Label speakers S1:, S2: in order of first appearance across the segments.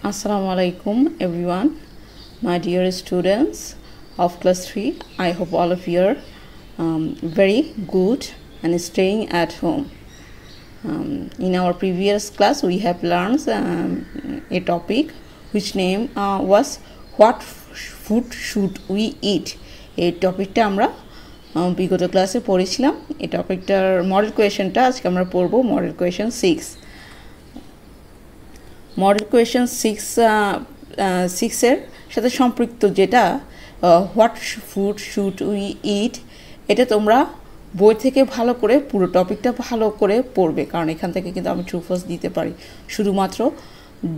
S1: Assalamu alaikum everyone, my dear students of class 3. I hope all of you are very good and staying at home. In our previous class we have learned a topic which name was what food should we eat. এই টপিকটা আমরা বিগত ক্লাসে পড়েছিলাম। এই টপিকটার model কোয়েশ্চেনটা আজকে আমরা পড়ব মডেল কোয়েশ্চেন 6। মডেল কোয়েশ্চেন 6 এর সাথে সম্পৃক্ত যেটা what food should we eat, এটা তোমরা বই থেকে ভালো করে পুরো টপিকটা ভালো করে পড়বে, কারণ এখান থেকে কিন্তু আমি ট্রু ফলস দিতে পারি, শুধুমাত্র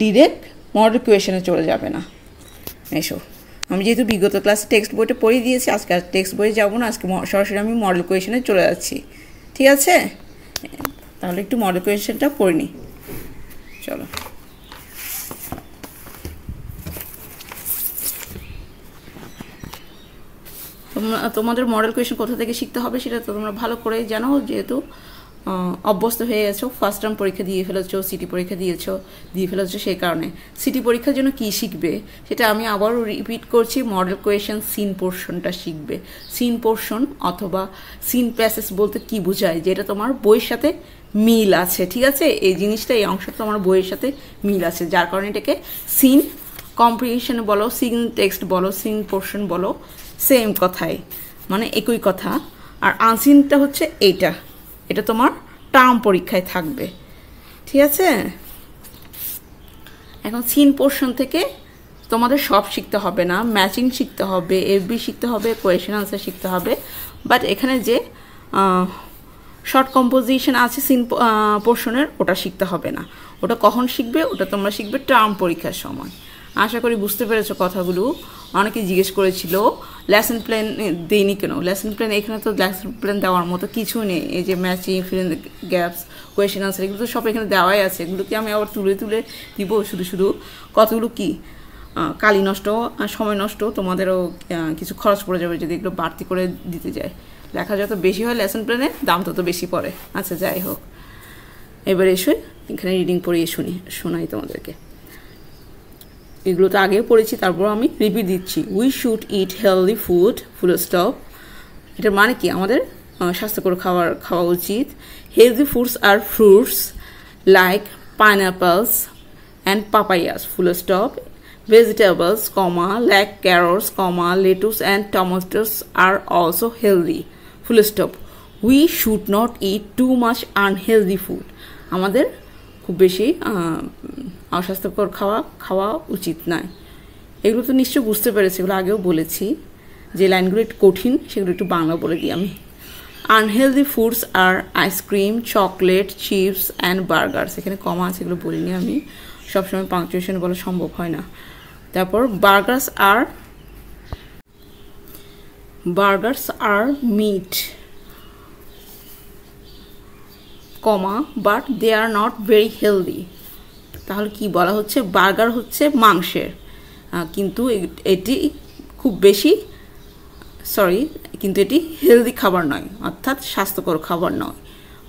S1: ডিরেক্ট মডেল কোয়েশ্চেনে চলে যাবে না। এসো, আমি যেহেতু বিগত ক্লাসে টেক্সট বইটা পড়িয়ে দিয়েছি, আজকে আর টেক্সট বইয়ে যাবো না, আজকে সরাসরি আমি মডেল কোয়েশ্চেনে চলে যাচ্ছি। ঠিক আছে, তাহলে একটু মডেল কোয়েশ্চেনটা পড়ে নিই। চলো, তোমাদের মডেল কোয়েশ্চেন কোথা থেকে শিখতে হবে সেটা তো তোমরা ভালো করে জানো, যেহেতু অভ্যস্ত হয়ে গেছো, ফার্স্ট টার্ম পরীক্ষা দিয়ে ফেলেছো, সিটি পরীক্ষা দিয়ে ফেলেছো। সেই কারণে সিটি পরীক্ষার জন্য কি শিখবে সেটা আমি আবারও রিপিট করছি, মডেল কোয়েশ্চেন সিন পোর্শনটা শিখবে। সিন পোর্শন অথবা সিন প্যাসেজ বলতে কি বোঝায়, যেটা তোমার বইয়ের সাথে মিল আছে। ঠিক আছে, এই জিনিসটা, এই অংশটা তোমার বইয়ের সাথে মিল আছে, যার কারণে এটাকে সিন কম্প্রিহেনশন বলো, সিন টেক্সট বলো, সিন পোর্শন বলো, সেম কথাই, মানে একই কথা। আর আনসিনটা হচ্ছে এটা তোমার টার্ম পরীক্ষায় থাকবে। ঠিক আছে, এখন সিন পোর্শন থেকে তোমাদের সব শিখতে হবে না, ম্যাচিং শিখতে হবে, এফবি শিখতে হবে, কোয়েশ্চেন আনসার শিখতে হবে, বাট এখানে যে শর্ট কম্পোজিশন আছে সিন পোর্শনের, ওটা শিখতে হবে না। ওটা কখন শিখবে? ওটা তোমরা শিখবে টার্ম পরীক্ষার সময়। আশা করি বুঝতে পেরেছো কথাগুলো। অনেকে জিজ্ঞেস করেছিল লেসন প্ল্যান দেয়নি কেন। লেসন প্ল্যান এখানে তো লেসন প্ল্যান দেওয়ার মতো কিছু নেই। এই যে matching, fill in the gaps, question answer, এগুলো তো সব এখানে দেওয়াই আছে। এগুলোকে আমি আবার তুলে দিব শুধু কতগুলো কি কালি নষ্ট, সময় নষ্ট, তোমাদেরও কিছু খরচ পড়ে যাবে যদি এগুলো বাড়তি করে দিতে যায়। লেখা যত বেশি হয় লেসন প্ল্যানে, দাম তত বেশি পড়ে। আচ্ছা, যাই হোক, এবার এসে এখানে রিডিং পড়িয়ে শোনাই তোমাদেরকে। এগুলো তো আগেও পড়েছি, তারপর আমি রিপিট দিচ্ছি। We should eat healthy food, full stop. এটার মানে কি? আমাদের স্বাস্থ্যকর খাওয়া উচিত। হেলদি ফুডস আর fruits like pineapples and papayas, full stop. Vegetables, like carrots, lettuce and tomatoes আর also healthy, full stop. We should not eat too much unhealthy food. আমাদের খুব বেশি অস্বাস্থ্যকর খাওয়া উচিত নয়। এগুলো তো নিশ্চয়ই বুঝতে পেরেছি, এগুলো আগেও বলেছি। যে লাইনগুলো একটু কঠিন সেগুলো একটু বাংলা বলে দিই আমি। আনহেলদি ফুডস আর ice cream, chocolate, chips and burgers. এখানে কমা আছে, এগুলো বলিনি আমি, সবসময় পাংচুয়েশন বলা সম্ভব হয় না। তারপর বার্গার্স আর meat, but they are not very healthy. তাহলে কি বলা হচ্ছে? বার্গার হচ্ছে মাংসের, কিন্তু এটি এটি হেলদি খাবার নয়, অর্থাৎ স্বাস্থ্যকর খাবার নয়।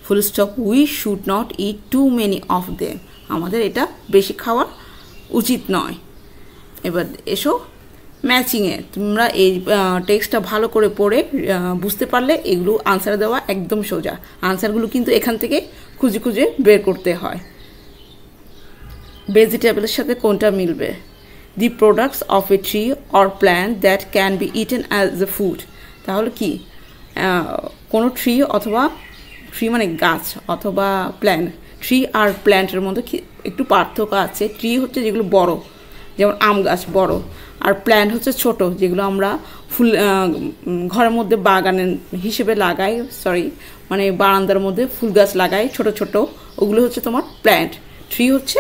S1: Full stop. We should not eat too many of them. আমাদের এটা বেশি খাওয়া উচিত নয়। এবার এসো ম্যাচিংয়ে। তোমরা এই টেক্সটটা ভালো করে পড়ে বুঝতে পারলে এগুলো আনসার দেওয়া একদম সোজা। আনসারগুলো কিন্তু এখান থেকে খুঁজে বের করতে হয়। ভেজিটেবলের সাথে কোনটা মিলবে? The products of a tree or plant that can be eaten as a food. তাহলে কি, কোনো ট্রি মানে গাছ অথবা প্ল্যান্ট। ট্রি আর প্ল্যান্টের মধ্যে একটু পার্থক্য আছে। ট্রি হচ্ছে যেগুলো বড়, যেমন আম গাছ বড়, আর প্ল্যান্ট হচ্ছে ছোট, যেগুলো আমরা ঘরের মধ্যে বাগানের হিসেবে লাগাই, মানে বারান্দার মধ্যে ফুল গাছ লাগাই ছোট ছোট, ওগুলো হচ্ছে তোমার প্ল্যান্ট। ট্রি হচ্ছে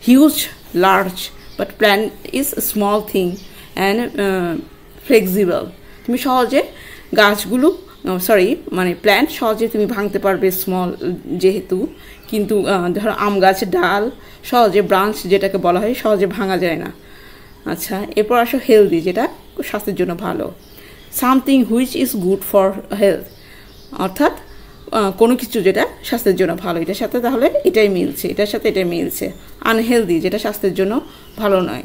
S1: huge, large, but plant is small thing and flexible. তুমি সহজে গাছগুলো মানে প্ল্যান্ট সহজে তুমি ভাঙতে পারবে, স্মল যেহেতু, কিন্তু ধরো আম গাছের ডাল সহজে, ব্রাঞ্চ যেটাকে বলা হয়, সহজে ভাঙা যায় না। আচ্ছা, এরপর আসো হেলদি, যেটা স্বাস্থ্যের জন্য ভালো। Something which is good for health, অর্থাৎ কোনো কিছু যেটা স্বাস্থ্যের জন্য ভালো, এটার সাথে তাহলে এটাই মিলছে, এটার সাথে এটাই মিলছে। আনহেলদি যেটা স্বাস্থ্যের জন্য ভালো নয়।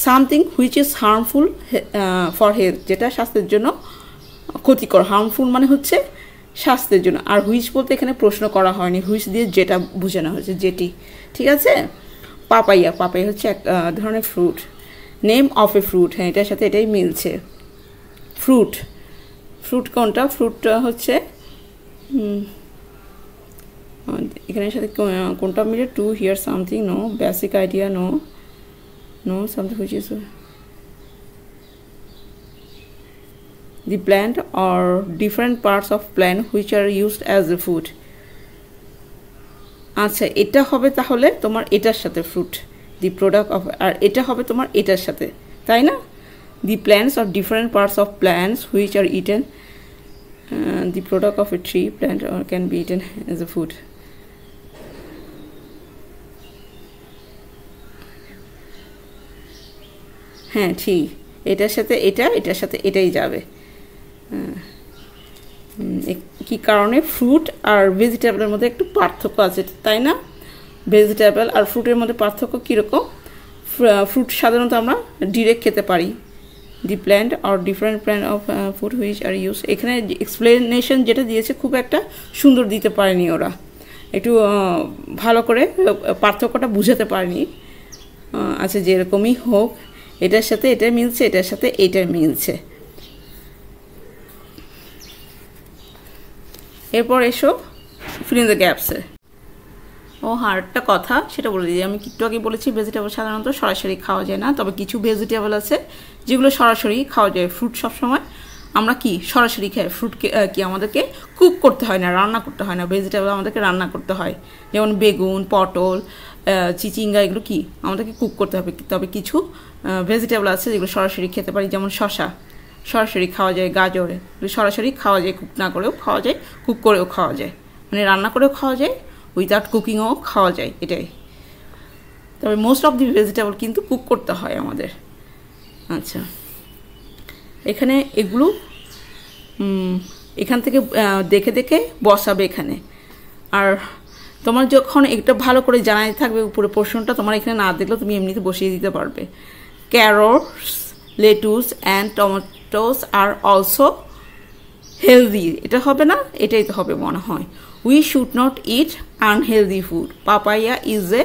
S1: Something which is harmful for health, যেটা স্বাস্থ্যের জন্য ক্ষতিকর। হার্মফুল মানে হচ্ছে স্বাস্থ্যের জন্য। আর হুইচ বলতে এখানে প্রশ্ন করা হয়নি, হুইচ দিয়ে যেটা বোঝানো হয়েছে, যেটি। ঠিক আছে। পাপাইয়া, পাপাইয়া হচ্ছে এক ধরনের fruit. Name of A fruit, হ্যাঁ এটার সাথে এটাই মিলছে। ফ্রুট, ফ্রুট কোনটা? ফ্রুটটা হচ্ছে এখানের সাথে কোনটা মিলে? To hear something, no. Basic idea, no. No something which is the plant or different parts of plant which are used as a food. আচ্ছা, এটা হবে তাহলে তোমার এটার সাথে ফ্রুট, দি প্রোডাক্ট অফ, আর এটা হবে তোমার এটার সাথে, তাই না? The plants or different parts of plants which are eaten, the product of a tree plant or can be eaten as a food. হ্যাঁ ঠিক, এটার সাথে এটা, এটার সাথে এটাই যাবে। কি কারণে? ফ্রুট আর ভেজিটেবলের মধ্যে একটু পার্থক্য আছে, তাই না? ভেজিটেবল আর ফ্রুটের মধ্যে পার্থক্য কীরকম? ফ্রুট সাধারণত আমরা ডিরেক্ট খেতে পারি। The plant are different plant of food which are use, এখানে এক্সপ্লেনেশন যেটা দিয়েছে খুব একটা সুন্দর দিতে পারেনি ওরা, একটু ভালো করে পার্থক্যটা বুঝাতে পারেনি। আচ্ছা, যেরকমই হোক, এটার সাথে এটা মিলছে, এটার সাথে এটা মিলছে। এরপর এসো ফিল ইন দ্য গ্যাপসে। ও হ্যাঁ, একটা কথা সেটা বলে দিই, আমি একটু আগে বলেছি ভেজিটেবল সাধারণত সরাসরি খাওয়া যায় না, তবে কিছু ভেজিটেবল আছে যেগুলো সরাসরি খাওয়া যায়। ফ্রুট সবসময় আমরা কি সরাসরি খাই, ফ্রুটকে কি আমাদেরকে কুক করতে হয় না, রান্না করতে হয় না। ভেজিটেবল আমাদেরকে রান্না করতে হয়, যেমন বেগুন, পটল, চিচিঙ্গা, এগুলো কি আমাদেরকে কুক করতে হবে। তবে কিছু ভেজিটেবল আছে যেগুলো সরাসরি খেতে পারি, যেমন শসা সরাসরি খাওয়া যায়, গাজর সরাসরি খাওয়া যায়, কুক না করেও খাওয়া যায়, কুক করেও খাওয়া যায়, মানে রান্না করেও খাওয়া যায়, উইদাউট কুকিংও খাওয়া যায়, এটাই। তবে মোস্ট অফ দি ভেজিটেবল কিন্তু কুক করতে হয় আমাদের। আচ্ছা, এখানে এগুলো এখান থেকে দেখে দেখে বসাবে এখানে। আর তোমার যখন এটা ভালো করে জানাই থাকবে উপরে পোর্শনটা, তোমার এখানে না দেখলেও তুমি এমনিতে বসিয়ে দিতে পারবে। ক্যারটস, লেটুস অ্যান্ড টমেটোস আর অলসো হেলদি, এটা হবে না? এটাই তো হবে মনে হয়। We should not eat unhealthy food. Papaya is a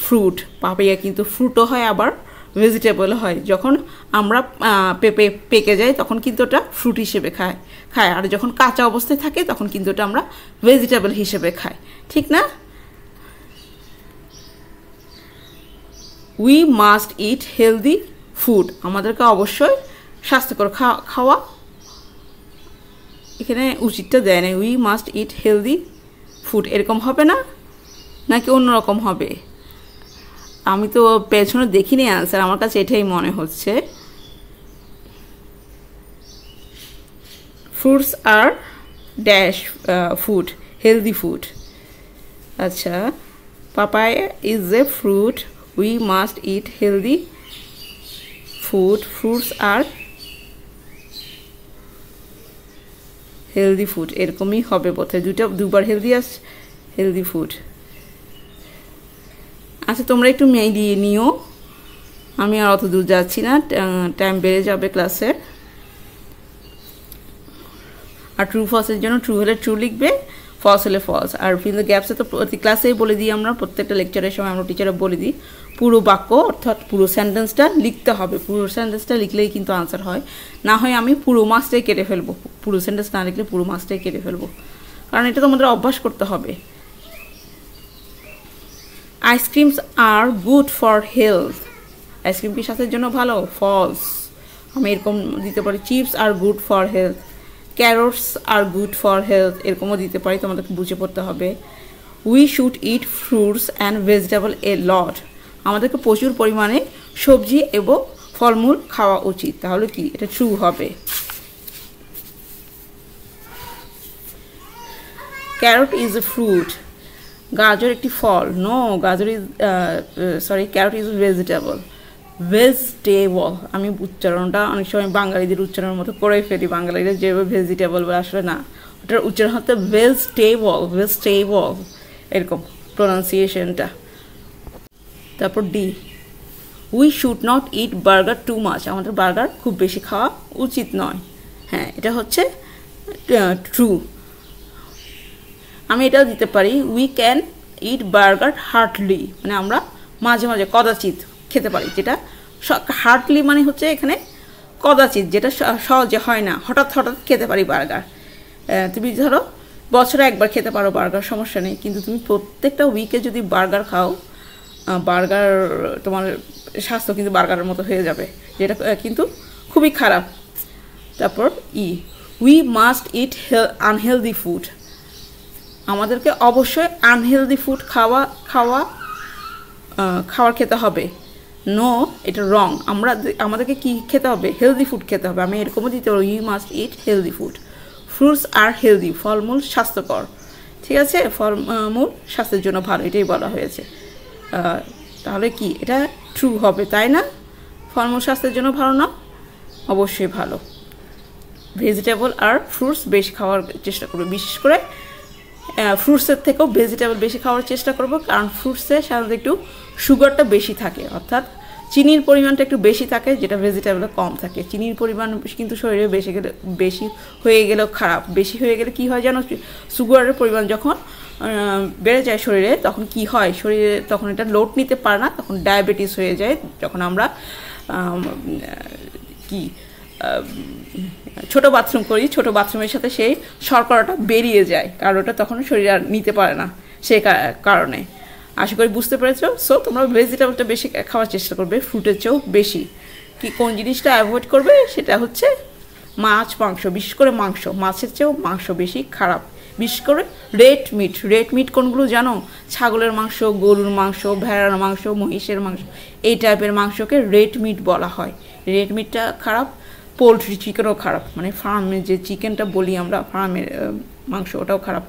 S1: fruit. Papaya কিন্তু ফ্রুটও হয়, আবার ভেজিটেবল হয়। যখন আমরা পেকে যাই তখন কিন্তু ওটা ফ্রুট হিসেবে খায়, আর যখন কাঁচা অবস্থায় থাকে তখন কিন্তু ওটা আমরা ভেজিটেবল হিসেবে খাই, ঠিক না? We must eat healthy food, আমাদেরকে অবশ্যই স্বাস্থ্যকর খাওয়া, এখানে উচিতটা দেয় না। We must eat healthy food, এরকম হবে না, নাকি অন্যরকম হবে? আমি তো পেছনে দেখিনি আনসার, আমার কাছে এটাই মনে হচ্ছে। ফ্রুটস আর ড্যাশ ফুড, হেলদি ফুড। আচ্ছা, papaya is a fruit, we must eat healthy food, fruits আর হেলদি ফুড, এরকমই হবে বোধহয়, দুবার হেলদি আসছে, হেলদি ফুড। আচ্ছা, তোমরা একটু মিলিয়ে নিও, আমি আর অত দূর যাচ্ছি না, টাইম বেড়ে যাবে ক্লাসে। আর ট্রু ফলসের জন্য ট্রু হলে ট্রু লিখবে, ফলস হলে ফলস। আর ফিল দ্য গ্যাপসে তো প্রতি ক্লাসেই বলে দিই আমরা, প্রত্যেকটা লেকচারের সময় আমরা টিচাররা বলে দিই পুরো বাক্য অর্থাৎ পুরো সেন্টেন্সটা লিখতে হবে। পুরো সেন্টেন্সটা লিখলেই কিন্তু আনসার হয়, না হয় আমি পুরো মাসটাই কেটে ফেলবো। পুরো সেন্টেন্স না লিখলে পুরো মাসটাই কেটে ফেলবো, কারণ এটা তোমাদের অভ্যাস করতে হবে। Ice creams are good for health, ice cream কি স্বাস্থ্যের জন্য ভালো? ফলস। আমি এরকম দিতে পারি, chips are good for health, carrots are good for health, এরকমও দিতে পারি, তোমাদেরকে বুঝে পড়তে হবে। We should eat fruits and vegetable a lot, আমাদেরকে প্রচুর পরিমাণে সবজি এবং ফলমূল খাওয়া উচিত, তাহলে কি এটা ট্রু হবে। ক্যারট ইজ এ ফ্রুট, গাজর একটি ফল। নো, গাজর is carrot is vegetable. Vegetable, আমি উচ্চারণটা অনেক সময় বাঙালিদের উচ্চারণের মতো করে ফেলি, বাঙালিরা যেভাবে ভেজিটেবল বলে, আসলে না, ওটার উচ্চারণ হতে ভেজিটেবল এরকম প্রোনাউন্সিয়েশনটা। তারপর D, we should not it burger too much, আমাদের বার্গার খুব বেশি খাওয়া উচিত নয়। হ্যাঁ, এটা হচ্ছে ট্রু। আমি এটাও দিতে পারি, we can it burger Hartley, মানে আমরা মাঝে মাঝে কদাচিৎ খেতে পারি, যেটা হার্টলি মানে হচ্ছে এখানে কদাচিৎ, যেটা সহজে হয় না, হঠাৎ হঠাৎ খেতে পারি বার্গার। তুমি ধরো বছরে একবার খেতে পারো বার্গার, সমস্যা নেই, কিন্তু তুমি প্রত্যেকটা উইকে যদি বার্গার খাও, বার্গার তোমার স্বাস্থ্য কিন্তু বার্গারের মতো হয়ে যাবে, যেটা কিন্তু খুবই খারাপ। তারপর ই, we must eat unhealthy food, আমাদেরকে অবশ্যই আনহেলদি ফুড খাবার খেতে হবে। নো, এটা রং। আমাদেরকে কি খেতে হবে? হেলদি ফুড খেতে হবে। আমি এরকমও দিতে পারবো, you must eat healthy food. Fruits আর হেলদি, ফলমূল স্বাস্থ্যকর। ঠিক আছে, ফলমূল স্বাস্থ্যের জন্য ভালো, এটাই বলা হয়েছে। তাহলে কি এটা ট্রু হবে, তাই না? ফলমূল স্বাস্থ্যের জন্য ভালো না? অবশ্যই ভালো। ভেজিটেবল আর ফ্রুটস বেশি খাওয়ার চেষ্টা করবে, বিশেষ করে ফ্রুটসের থেকেও ভেজিটেবল বেশি খাওয়ার চেষ্টা করব, কারণ ফ্রুটসে সাধারণত একটু সুগারটা বেশি থাকে, অর্থাৎ চিনির পরিমাণটা একটু বেশি থাকে, যেটা ভেজিটেবলে কম থাকে। চিনির পরিমাণ কিন্তু শরীরে বেশি হয়ে গেলেও খারাপ। বেশি হয়ে গেলে কি হয় জানো? সুগারের পরিমাণ যখন বেড়ে যায় শরীরে, তখন কি হয়, শরীরে তখন এটা লোড নিতে পারে না, তখন ডায়াবেটিস হয়ে যায়। যখন আমরা ছোট বাথরুম করি, ছোট বাথরুমের সাথে সেই শর্করাটা বেরিয়ে যায়, কারণ ওটা তখন শরীর আর নিতে পারে না, সেই কারণে। আশা করি বুঝতে পেরেছো। সো তোমরা ভেজিটেবলটা বেশি খাওয়ার চেষ্টা করবে, ফ্রুটের চেয়েও বেশি। কোন জিনিসটা অ্যাভয়েড করবে? সেটা হচ্ছে মাছ মাংস, বিশেষ করে মাংস। মাছের চেয়েও মাংস বেশি খারাপ, বিশেষ করে রেড মিট কোনগুলো জানো? ছাগলের মাংস, গরুর মাংস, ভেড়ার মাংস, মহিষের মাংস, এই টাইপের মাংসকে রেড মিট বলা হয়। রেড মিটটা খারাপ। পোলট্রি চিকেনও খারাপ, মানে ফার্মে যে চিকেনটা বলি আমরা, ফার্মের মাংস, ওটাও খারাপ।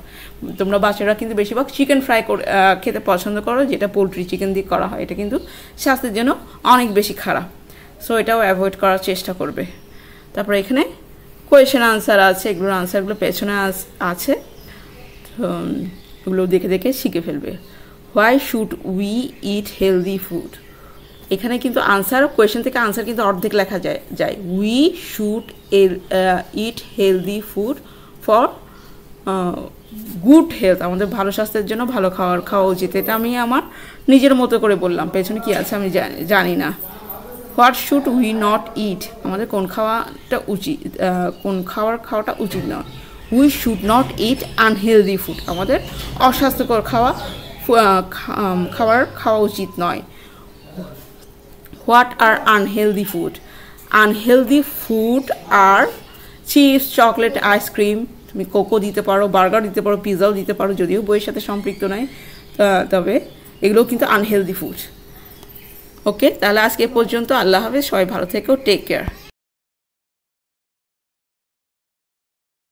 S1: তোমরা বাচ্চারা কিন্তু বেশিরভাগ চিকেন ফ্রাই করে খেতে পছন্দ করো, যেটা পোলট্রি চিকেন দিয়ে করা হয়, এটা কিন্তু স্বাস্থ্যের জন্য অনেক বেশি খারাপ। সো এটাও অ্যাভয়েড করার চেষ্টা করবে। তারপরে এখানে কোয়েশ্চেন আনসার আছে, এগুলোর আনসারগুলো পেছনে আছে, এগুলো দেখে দেখে শিখে ফেলবে। Why should we eat healthy food, এখানে কিন্তু আনসার, কোয়েশ্চেন থেকে আনসার কিন্তু অর্ধেক লেখা যায়। We should eat healthy food for good health, আমাদের ভালো স্বাস্থ্যের জন্য ভালো খাওয়া উচিত। এটা আমি আমার নিজের মতো করে বললাম, পেছনে কি আছে আমি জানি না। What should we not eat, আমাদের কোন খাওয়াটা উচিত নয়। We should not eat unhealthy food, আমাদের অস্বাস্থ্যকর খাওয়া উচিত নয়। What are unhealthy food? Unhealthy food are chips, chocolate, ice cream, তুমি কোকো দিতে পারো, বার্গার দিতে পারো, পিৎজাও দিতে পারো, যদিও বইয়ের সাথে সম্পৃক্ত নয়, তবে এগুলোও কিন্তু আনহেলদি ফুড। ওকে, তাহলে আজকে পর্যন্ত। আল্লাহ হাফেজ, সবাই ভালো থেকো, টেক কেয়ার।